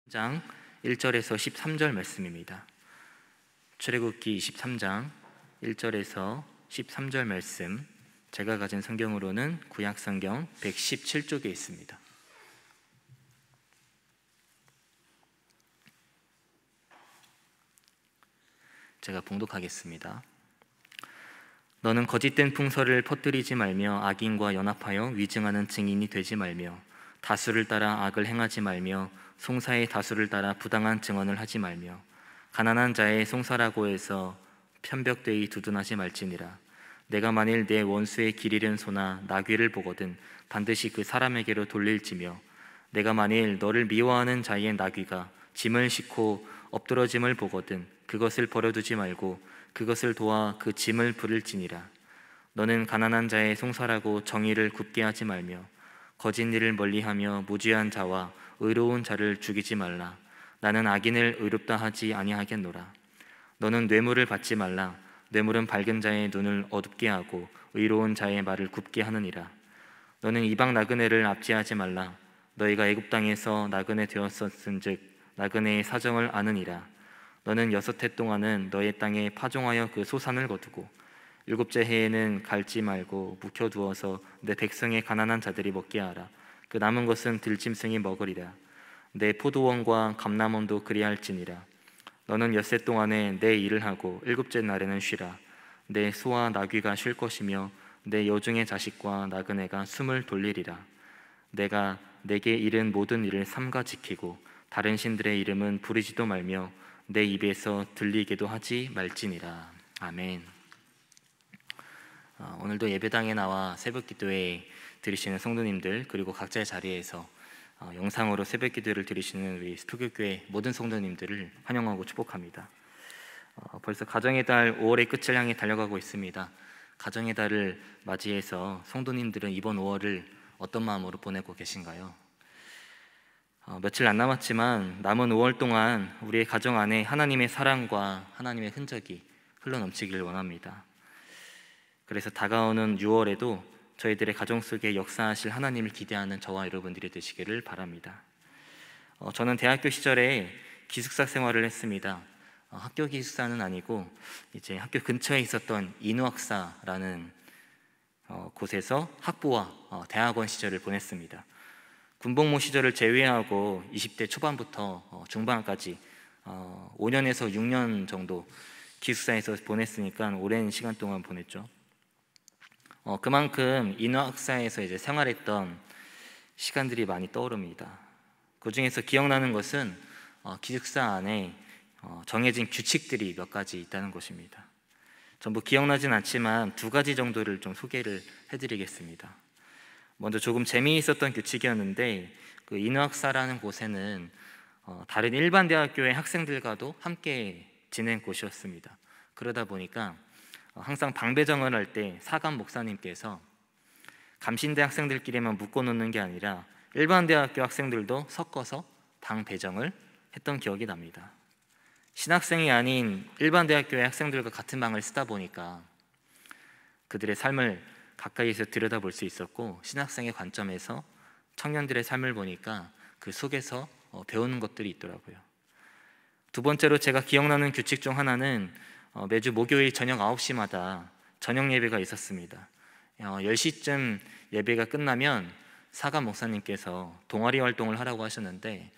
장 1절에서 13절 말씀입니다. 출애굽기 23장 1절에서 13절 말씀, 제가 가진 성경으로는 구약 성경 117쪽에 있습니다. 제가 봉독하겠습니다. 너는 거짓된 풍설을 퍼뜨리지 말며 악인과 연합하여 위증하는 증인이 되지 말며 다수를 따라 악을 행하지 말며 송사의 다수를 따라 부당한 증언을 하지 말며 가난한 자의 송사라고 해서 편벽되이 두둔하지 말지니라. 내가 만일 내 원수의 길 잃은 소나 나귀를 보거든 반드시 그 사람에게로 돌릴지며 내가 만일 너를 미워하는 자의 나귀가 짐을 싣고 엎드러짐을 보거든 그것을 버려두지 말고 그것을 도와 그 짐을 부를지니라. 너는 가난한 자의 송사라고 정의를 굽게 하지 말며 거짓 일을 멀리하며 무죄한 자와 의로운 자를 죽이지 말라. 나는 악인을 의롭다 하지 아니하겠노라. 너는 뇌물을 받지 말라. 뇌물은 밝은 자의 눈을 어둡게 하고 의로운 자의 말을 굽게 하느니라. 너는 이방 나그네를 압제하지 말라. 너희가 애굽 땅에서 나그네 되었었은즉 나그네의 사정을 아느니라. 너는 6해 동안은 너의 땅에 파종하여 그 소산을 거두고 7째 해에는 갈지 말고 묵혀두어서 내 백성의 가난한 자들이 먹게 하라. 그 남은 것은 들짐승이 먹으리라. 내 포도원과 감람원도 그리할지니라. 너는 6해 동안에 내 일을 하고 7째 날에는 쉬라. 내 소와 나귀가 쉴 것이며 내 여중의 자식과 나그네가 숨을 돌리리라. 내가 내게 이른 모든 일을 삼가 지키고 다른 신들의 이름은 부르지도 말며 내 입에서 들리게도 하지 말지니라. 아멘. 오늘도 예배당에 나와 새벽기도에 드리시는 성도님들, 그리고 각자의 자리에서 영상으로 새벽기도를 드리시는 우리 스프교교회 모든 성도님들을 환영하고 축복합니다. 벌써 가정의 달 5월의 끝을 향해 달려가고 있습니다. 가정의 달을 맞이해서 성도님들은 이번 5월을 어떤 마음으로 보내고 계신가요? 며칠 안 남았지만 남은 5월 동안 우리의 가정 안에 하나님의 사랑과 하나님의 흔적이 흘러넘치기를 원합니다. 그래서 다가오는 6월에도 저희들의 가정 속에 역사하실 하나님을 기대하는 저와 여러분들이 되시기를 바랍니다. 저는 대학교 시절에 기숙사 생활을 했습니다. 학교 기숙사는 아니고 이제 학교 근처에 있었던 인후학사라는 곳에서 학부와 대학원 시절을 보냈습니다. 군복무 시절을 제외하고 20대 초반부터 중반까지 5년에서 6년 정도 기숙사에서 보냈으니까 오랜 시간 동안 보냈죠. 그만큼 인후학사에서 이제 생활했던 시간들이 많이 떠오릅니다. 그 중에서 기억나는 것은 기숙사 안에 정해진 규칙들이 몇 가지 있다는 것입니다. 전부 기억나진 않지만 2가지 정도를 좀 소개를 해드리겠습니다. 먼저 조금 재미있었던 규칙이었는데, 그 인후학사라는 곳에는 다른 일반 대학교의 학생들과도 함께 지낸 곳이었습니다. 그러다 보니까 항상 방배정을 할 때 사감 목사님께서 감신대 학생들끼리만 묶어놓는 게 아니라 일반 대학교 학생들도 섞어서 방배정을 했던 기억이 납니다. 신학생이 아닌 일반 대학교의 학생들과 같은 방을 쓰다 보니까 그들의 삶을 가까이서 들여다볼 수 있었고, 신학생의 관점에서 청년들의 삶을 보니까 그 속에서 배우는 것들이 있더라고요. 2번째로 제가 기억나는 규칙 중 하나는 매주 목요일 저녁 9시마다 저녁 예배가 있었습니다. 10시쯤 예배가 끝나면 사감 목사님께서 동아리 활동을 하라고 하셨는데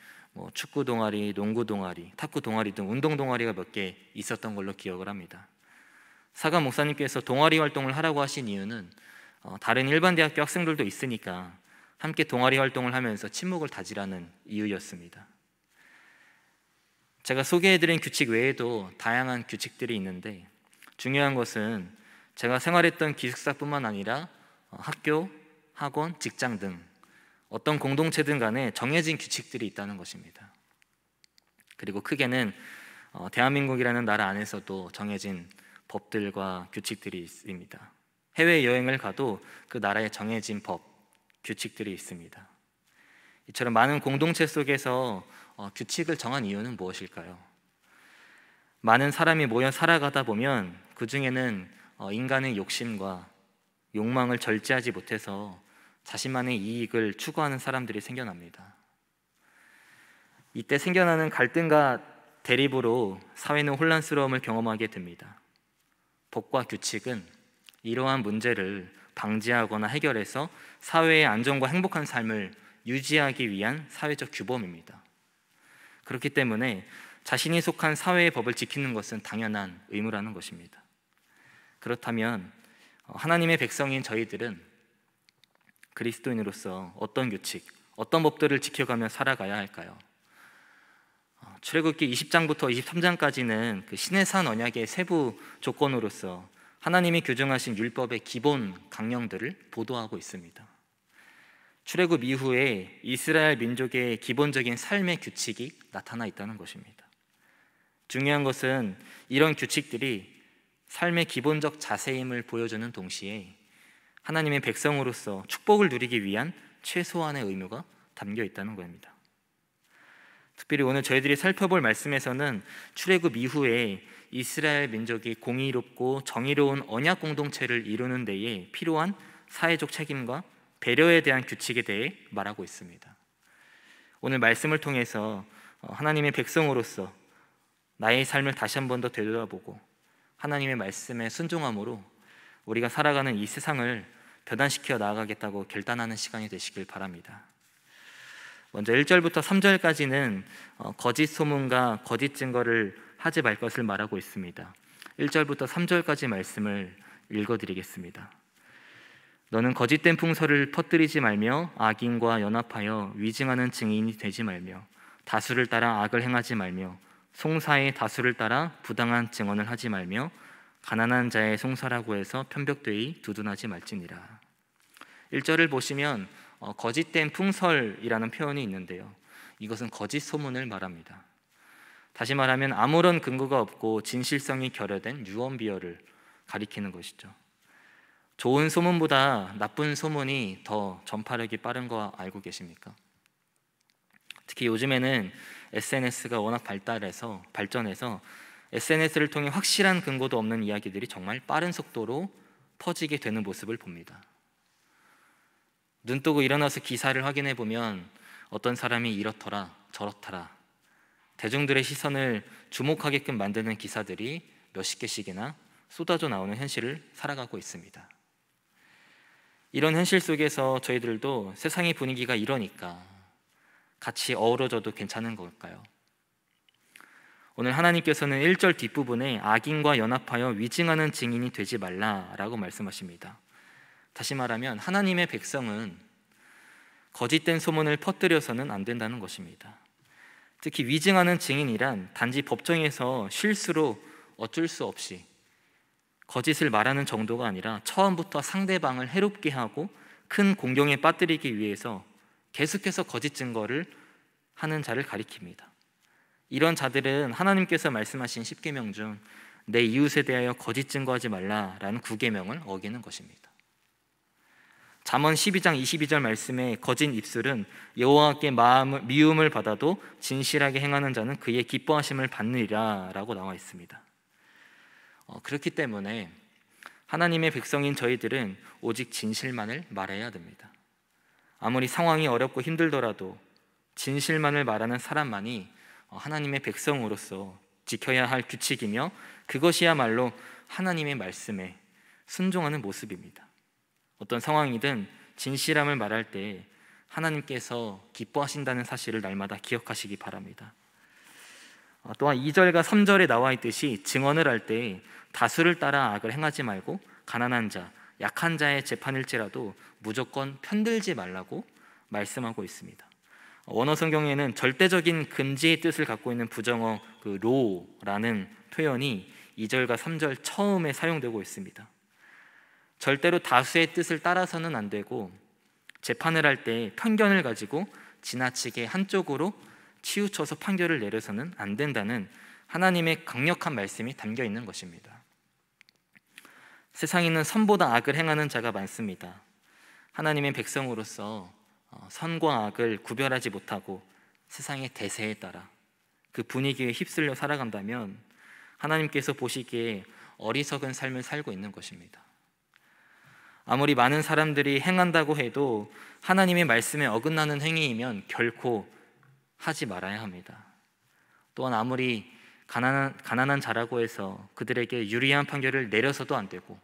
축구 동아리, 농구 동아리, 탁구 동아리 등 운동 동아리가 몇 개 있었던 걸로 기억을 합니다. 사감 목사님께서 동아리 활동을 하라고 하신 이유는 다른 일반 대학교 학생들도 있으니까 함께 동아리 활동을 하면서 친목을 다지라는 이유였습니다. 제가 소개해드린 규칙 외에도 다양한 규칙들이 있는데, 중요한 것은 제가 생활했던 기숙사뿐만 아니라 학교, 학원, 직장 등 어떤 공동체든 간에 정해진 규칙들이 있다는 것입니다. 그리고 크게는 대한민국이라는 나라 안에서도 정해진 법들과 규칙들이 있습니다. 해외여행을 가도 그 나라에 정해진 법, 규칙들이 있습니다. 이처럼 많은 공동체 속에서 규칙을 정한 이유는 무엇일까요? 많은 사람이 모여 살아가다 보면 그 중에는 인간의 욕심과 욕망을 절제하지 못해서 자신만의 이익을 추구하는 사람들이 생겨납니다. 이때 생겨나는 갈등과 대립으로 사회는 혼란스러움을 경험하게 됩니다. 법과 규칙은 이러한 문제를 방지하거나 해결해서 사회의 안전과 행복한 삶을 유지하기 위한 사회적 규범입니다. 그렇기 때문에 자신이 속한 사회의 법을 지키는 것은 당연한 의무라는 것입니다. 그렇다면 하나님의 백성인 저희들은 그리스도인으로서 어떤 규칙, 어떤 법들을 지켜가며 살아가야 할까요? 출애굽기 20장부터 23장까지는 그 시내산 언약의 세부 조건으로서 하나님이 규정하신 율법의 기본 강령들을 보도하고 있습니다. 출애굽 이후에 이스라엘 민족의 기본적인 삶의 규칙이 나타나 있다는 것입니다. 중요한 것은 이런 규칙들이 삶의 기본적 자세임을 보여주는 동시에 하나님의 백성으로서 축복을 누리기 위한 최소한의 의무가 담겨 있다는 겁니다. 특별히 오늘 저희들이 살펴볼 말씀에서는 출애굽 이후에 이스라엘 민족이 공의롭고 정의로운 언약 공동체를 이루는 데에 필요한 사회적 책임과 배려에 대한 규칙에 대해 말하고 있습니다. 오늘 말씀을 통해서 하나님의 백성으로서 나의 삶을 다시 한 번 더 되돌아보고 하나님의 말씀에 순종함으로 우리가 살아가는 이 세상을 변화시켜 나아가겠다고 결단하는 시간이 되시길 바랍니다. 먼저 1절부터 3절까지는 거짓 소문과 거짓 증거를 하지 말 것을 말하고 있습니다. 1절부터 3절까지 말씀을 읽어드리겠습니다. 너는 거짓된 풍설을 퍼뜨리지 말며 악인과 연합하여 위증하는 증인이 되지 말며 다수를 따라 악을 행하지 말며 송사의 다수를 따라 부당한 증언을 하지 말며 가난한 자의 송사라고 해서 편벽되이 두둔하지 말지니라. 1절을 보시면 거짓된 풍설이라는 표현이 있는데요, 이것은 거짓 소문을 말합니다. 다시 말하면 아무런 근거가 없고 진실성이 결여된 유언비어를 가리키는 것이죠. 좋은 소문보다 나쁜 소문이 더 전파력이 빠른 거 알고 계십니까? 특히 요즘에는 SNS가 워낙 발전해서 SNS를 통해 확실한 근거도 없는 이야기들이 정말 빠른 속도로 퍼지게 되는 모습을 봅니다. 눈 뜨고 일어나서 기사를 확인해 보면 어떤 사람이 이렇더라 저렇더라, 대중들의 시선을 주목하게끔 만드는 기사들이 몇십 개씩이나 쏟아져 나오는 현실을 살아가고 있습니다. 이런 현실 속에서 저희들도 세상의 분위기가 이러니까 같이 어우러져도 괜찮은 걸까요? 오늘 하나님께서는 1절 뒷부분에 악인과 연합하여 위증하는 증인이 되지 말라라고 말씀하십니다. 다시 말하면 하나님의 백성은 거짓된 소문을 퍼뜨려서는 안 된다는 것입니다. 특히 위증하는 증인이란 단지 법정에서 실수로 어쩔 수 없이 거짓을 말하는 정도가 아니라 처음부터 상대방을 해롭게 하고 큰 공경에 빠뜨리기 위해서 계속해서 거짓 증거를 하는 자를 가리킵니다. 이런 자들은 하나님께서 말씀하신 10계명 중 내 이웃에 대하여 거짓 증거하지 말라라는 9계명을 어기는 것입니다. 잠언 12장 22절 말씀에 거짓 입술은 여호와께 미움을 받아도 진실하게 행하는 자는 그의 기뻐하심을 받느니라 라고 나와 있습니다. 그렇기 때문에 하나님의 백성인 저희들은 오직 진실만을 말해야 됩니다. 아무리 상황이 어렵고 힘들더라도 진실만을 말하는 사람만이 하나님의 백성으로서 지켜야 할 규칙이며 그것이야말로 하나님의 말씀에 순종하는 모습입니다. 어떤 상황이든 진실함을 말할 때 하나님께서 기뻐하신다는 사실을 날마다 기억하시기 바랍니다. 또한 2절과 3절에 나와 있듯이 증언을 할 때 다수를 따라 악을 행하지 말고 가난한 자, 약한 자의 재판일지라도 무조건 편들지 말라고 말씀하고 있습니다. 원어 성경에는 절대적인 금지의 뜻을 갖고 있는 부정어 로라는 표현이 2절과 3절 처음에 사용되고 있습니다. 절대로 다수의 뜻을 따라서는 안 되고 재판을 할 때 편견을 가지고 지나치게 한쪽으로 치우쳐서 판결을 내려서는 안 된다는 하나님의 강력한 말씀이 담겨 있는 것입니다. 세상에는 선보다 악을 행하는 자가 많습니다. 하나님의 백성으로서 선과 악을 구별하지 못하고 세상의 대세에 따라 그 분위기에 휩쓸려 살아간다면 하나님께서 보시기에 어리석은 삶을 살고 있는 것입니다. 아무리 많은 사람들이 행한다고 해도 하나님의 말씀에 어긋나는 행위이면 결코 하지 말아야 합니다. 또한 아무리 가난한 자라고 해서 그들에게 유리한 판결을 내려서도 안 되고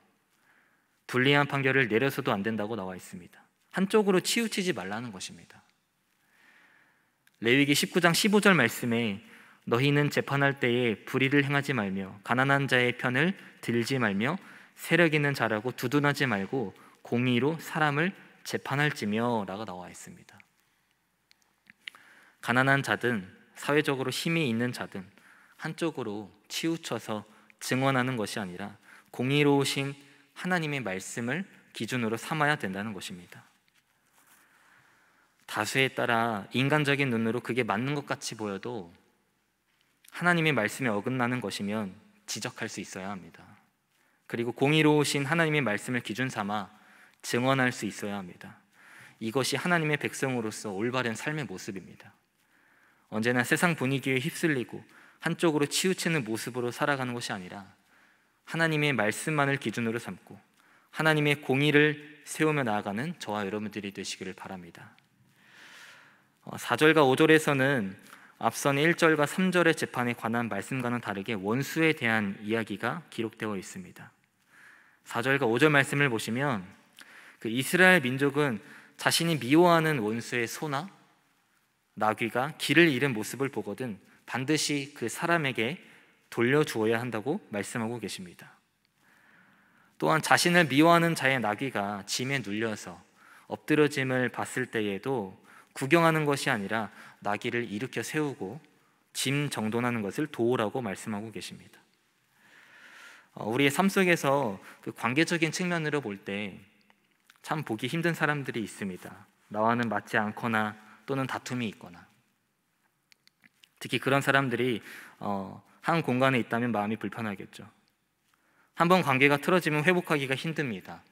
불리한 판결을 내려서도 안 된다고 나와 있습니다. 한쪽으로 치우치지 말라는 것입니다. 레위기 19장 15절 말씀에 너희는 재판할 때에 불의를 행하지 말며 가난한 자의 편을 들지 말며 세력 있는 자라고 두둔하지 말고 공의로 사람을 재판할지며 라고 나와 있습니다. 가난한 자든 사회적으로 힘이 있는 자든 한쪽으로 치우쳐서 증언하는 것이 아니라 공의로우신 하나님의 말씀을 기준으로 삼아야 된다는 것입니다. 다수에 따라 인간적인 눈으로 그게 맞는 것 같이 보여도 하나님의 말씀에 어긋나는 것이면 지적할 수 있어야 합니다. 그리고 공의로우신 하나님의 말씀을 기준 삼아 증언할 수 있어야 합니다. 이것이 하나님의 백성으로서 올바른 삶의 모습입니다. 언제나 세상 분위기에 휩쓸리고 한쪽으로 치우치는 모습으로 살아가는 것이 아니라 하나님의 말씀만을 기준으로 삼고 하나님의 공의를 세우며 나아가는 저와 여러분들이 되시기를 바랍니다. 4절과 5절에서는 앞선 1절과 3절의 재판에 관한 말씀과는 다르게 원수에 대한 이야기가 기록되어 있습니다. 4절과 5절 말씀을 보시면 그 이스라엘 민족은 자신이 미워하는 원수의 소나 나귀가 길을 잃은 모습을 보거든 반드시 그 사람에게 돌려주어야 한다고 말씀하고 계십니다. 또한 자신을 미워하는 자의 나귀가 짐에 눌려서 엎드러짐을 봤을 때에도 구경하는 것이 아니라 나귀를 일으켜 세우고 짐 정돈하는 것을 도우라고 말씀하고 계십니다. 우리의 삶 속에서 그 관계적인 측면으로 볼 때 참 보기 힘든 사람들이 있습니다. 나와는 맞지 않거나 또는 다툼이 있거나, 특히 그런 사람들이 한 공간에 있다면 마음이 불편하겠죠. 한번 관계가 틀어지면 회복하기가 힘듭니다.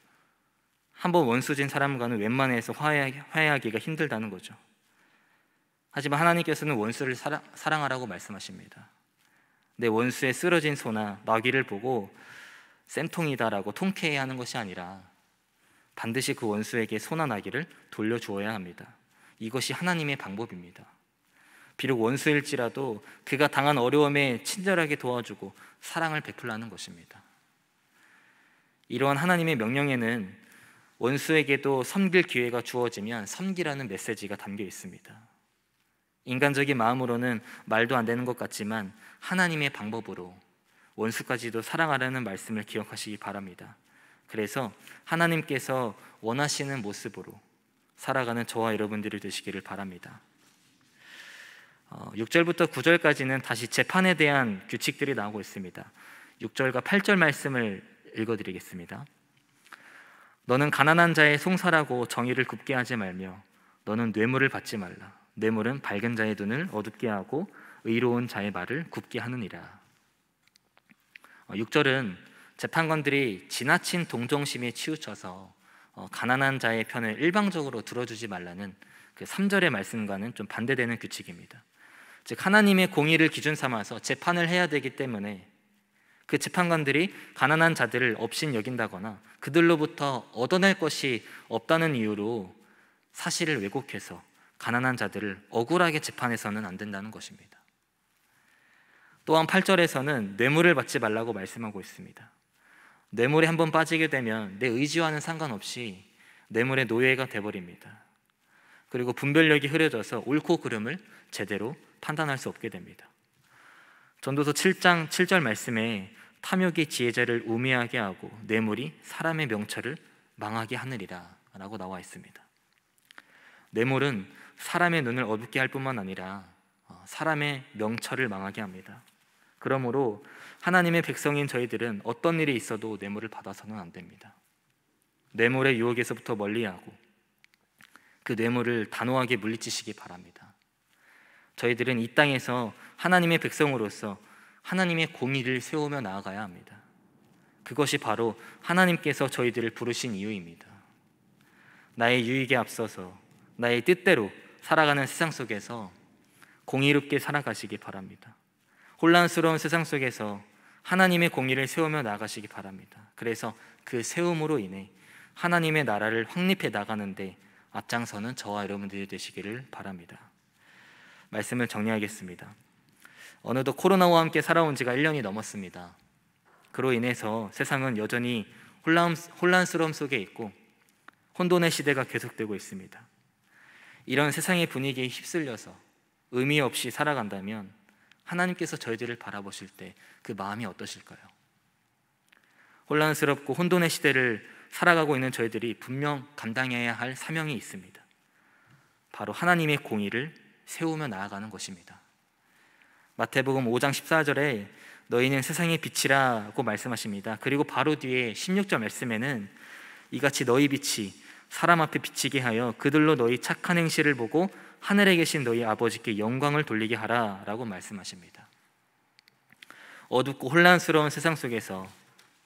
한번 원수진 사람과는 웬만해서 화해하기가 힘들다는 거죠. 하지만 하나님께서는 원수를 사랑하라고 말씀하십니다. 내 원수의 쓰러진 소나 나귀를 보고 쌤통이다라고 통쾌해야 하는 것이 아니라 반드시 그 원수에게 소나 나귀를 돌려주어야 합니다. 이것이 하나님의 방법입니다. 비록 원수일지라도 그가 당한 어려움에 친절하게 도와주고 사랑을 베풀라는 것입니다. 이러한 하나님의 명령에는 원수에게도 섬길 기회가 주어지면 섬기라는 메시지가 담겨 있습니다. 인간적인 마음으로는 말도 안 되는 것 같지만 하나님의 방법으로 원수까지도 사랑하라는 말씀을 기억하시기 바랍니다. 그래서 하나님께서 원하시는 모습으로 살아가는 저와 여러분들이 되시기를 바랍니다. 6절부터 9절까지는 다시 재판에 대한 규칙들이 나오고 있습니다. 6절과 8절 말씀을 읽어드리겠습니다. 너는 가난한 자의 송사라고 정의를 굽게 하지 말며 너는 뇌물을 받지 말라. 뇌물은 밝은 자의 눈을 어둡게 하고 의로운 자의 말을 굽게 하느니라. 6절은 재판관들이 지나친 동정심에 치우쳐서 가난한 자의 편을 일방적으로 들어주지 말라는 그 3절의 말씀과는 좀 반대되는 규칙입니다. 즉 하나님의 공의를 기준 삼아서 재판을 해야 되기 때문에 그 재판관들이 가난한 자들을 업신여긴다거나 그들로부터 얻어낼 것이 없다는 이유로 사실을 왜곡해서 가난한 자들을 억울하게 재판해서는 안 된다는 것입니다. 또한 8절에서는 뇌물을 받지 말라고 말씀하고 있습니다. 뇌물에 한번 빠지게 되면 내 의지와는 상관없이 뇌물의 노예가 돼버립니다. 그리고 분별력이 흐려져서 옳고 그름을 제대로 판단할 수 없게 됩니다. 전도서 7장 7절 말씀에 탐욕이 지혜자를 우매하게 하고 뇌물이 사람의 명철을 망하게 하느니라 라고 나와 있습니다. 뇌물은 사람의 눈을 어둡게 할 뿐만 아니라 사람의 명철을 망하게 합니다. 그러므로 하나님의 백성인 저희들은 어떤 일이 있어도 뇌물을 받아서는 안 됩니다. 뇌물의 유혹에서부터 멀리하고 그 뇌물을 단호하게 물리치시기 바랍니다. 저희들은 이 땅에서 하나님의 백성으로서 하나님의 공의를 세우며 나아가야 합니다. 그것이 바로 하나님께서 저희들을 부르신 이유입니다. 나의 유익에 앞서서 나의 뜻대로 살아가는 세상 속에서 공의롭게 살아가시기 바랍니다. 혼란스러운 세상 속에서 하나님의 공의를 세우며 나가시기 바랍니다. 그래서 그 세움으로 인해 하나님의 나라를 확립해 나가는데 앞장서는 저와 여러분들이 되시기를 바랍니다. 말씀을 정리하겠습니다. 어느덧 코로나와 함께 살아온 지가 1년이 넘었습니다. 그로 인해서 세상은 여전히 혼란스러움 속에 있고 혼돈의 시대가 계속되고 있습니다. 이런 세상의 분위기에 휩쓸려서 의미 없이 살아간다면 하나님께서 저희들을 바라보실 때 그 마음이 어떠실까요? 혼란스럽고 혼돈의 시대를 살아가고 있는 저희들이 분명 감당해야 할 사명이 있습니다. 바로 하나님의 공의를 세우며 나아가는 것입니다. 마태복음 5장 14절에 너희는 세상의 빛이라고 말씀하십니다. 그리고 바로 뒤에 16절 말씀에는 이같이 너희 빛이 사람 앞에 비치게 하여 그들로 너희 착한 행실을 보고 하늘에 계신 너희 아버지께 영광을 돌리게 하라 라고 말씀하십니다. 어둡고 혼란스러운 세상 속에서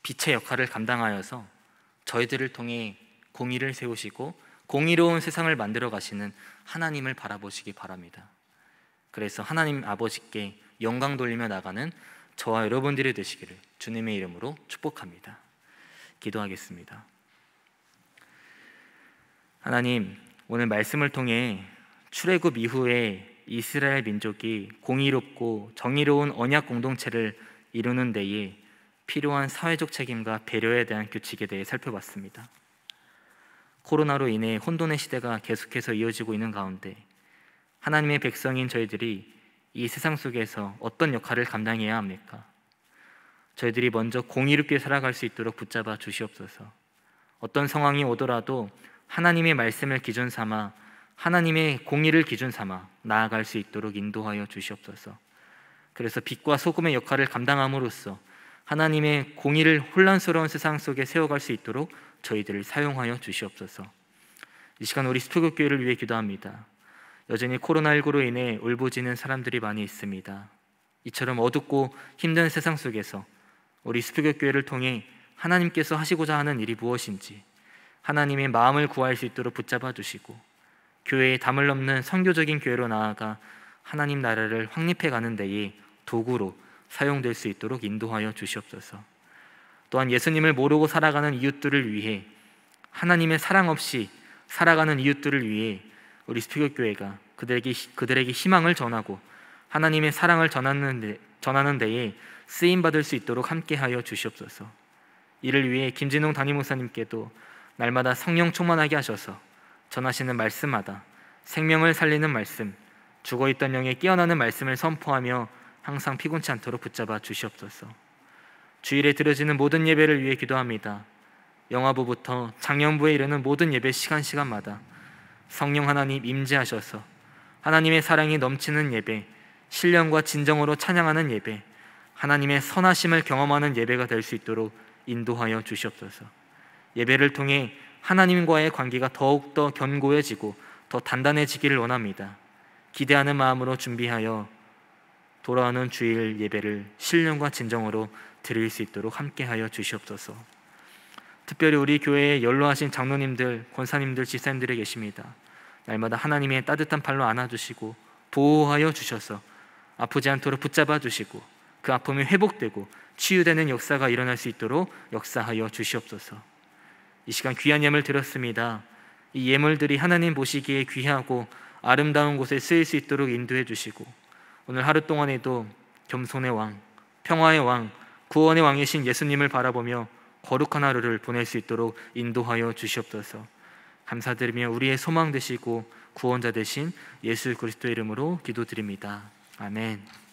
빛의 역할을 감당하여서 저희들을 통해 공의를 세우시고 공의로운 세상을 만들어 가시는 하나님을 바라보시기 바랍니다. 그래서 하나님 아버지께 영광 돌리며 나가는 저와 여러분들이 되시기를 주님의 이름으로 축복합니다. 기도하겠습니다. 하나님, 오늘 말씀을 통해 출애굽 이후에 이스라엘 민족이 공의롭고 정의로운 언약 공동체를 이루는 데에 필요한 사회적 책임과 배려에 대한 규칙에 대해 살펴봤습니다. 코로나로 인해 혼돈의 시대가 계속해서 이어지고 있는 가운데 하나님의 백성인 저희들이 이 세상 속에서 어떤 역할을 감당해야 합니까? 저희들이 먼저 공의롭게 살아갈 수 있도록 붙잡아 주시옵소서. 어떤 상황이 오더라도 하나님의 말씀을 기준 삼아 하나님의 공의를 기준 삼아 나아갈 수 있도록 인도하여 주시옵소서. 그래서 빛과 소금의 역할을 감당함으로써 하나님의 공의를 혼란스러운 세상 속에 세워갈 수 있도록 저희들을 사용하여 주시옵소서. 이 시간 우리 스토교교회를 위해 기도합니다. 여전히 코로나19로 인해 울부짖는 사람들이 많이 있습니다. 이처럼 어둡고 힘든 세상 속에서 우리 스토교교회를 통해 하나님께서 하시고자 하는 일이 무엇인지 하나님의 마음을 구할 수 있도록 붙잡아 주시고 교회의 담을 넘는 선교적인 교회로 나아가 하나님 나라를 확립해 가는 데에 도구로 사용될 수 있도록 인도하여 주시옵소서. 또한 예수님을 모르고 살아가는 이웃들을 위해 하나님의 사랑 없이 살아가는 이웃들을 위해 우리 스피교교회가 그들에게 희망을 전하고 하나님의 사랑을 전하는 데에 쓰임받을 수 있도록 함께하여 주시옵소서. 이를 위해 김진웅 담임목사님께도 날마다 성령 충만하게 하셔서 전하시는 말씀마다 생명을 살리는 말씀, 죽어있던 영에 깨어나는 말씀을 선포하며 항상 피곤치 않도록 붙잡아 주시옵소서. 주일에 드려지는 모든 예배를 위해 기도합니다. 영화부부터 장년부에 이르는 모든 예배 시간마다 성령 하나님 임재하셔서 하나님의 사랑이 넘치는 예배, 신령과 진정으로 찬양하는 예배, 하나님의 선하심을 경험하는 예배가 될 수 있도록 인도하여 주시옵소서. 예배를 통해 하나님과의 관계가 더욱더 견고해지고 더 단단해지기를 원합니다. 기대하는 마음으로 준비하여 돌아오는 주일 예배를 신령과 진정으로 드릴 수 있도록 함께하여 주시옵소서. 특별히 우리 교회에 연로하신 장로님들, 권사님들, 지사님들이 계십니다. 날마다 하나님의 따뜻한 팔로 안아주시고 보호하여 주셔서 아프지 않도록 붙잡아 주시고 그 아픔이 회복되고 치유되는 역사가 일어날 수 있도록 역사하여 주시옵소서. 이 시간 귀한 예물 드렸습니다. 이 예물들이 하나님 보시기에 귀하고 아름다운 곳에 쓰일 수 있도록 인도해 주시고 오늘 하루 동안에도 겸손의 왕, 평화의 왕, 구원의 왕이신 예수님을 바라보며 거룩한 하루를 보낼 수 있도록 인도하여 주시옵소서. 감사드리며 우리의 소망 되시고 구원자 되신 예수 그리스도의 이름으로 기도드립니다. 아멘.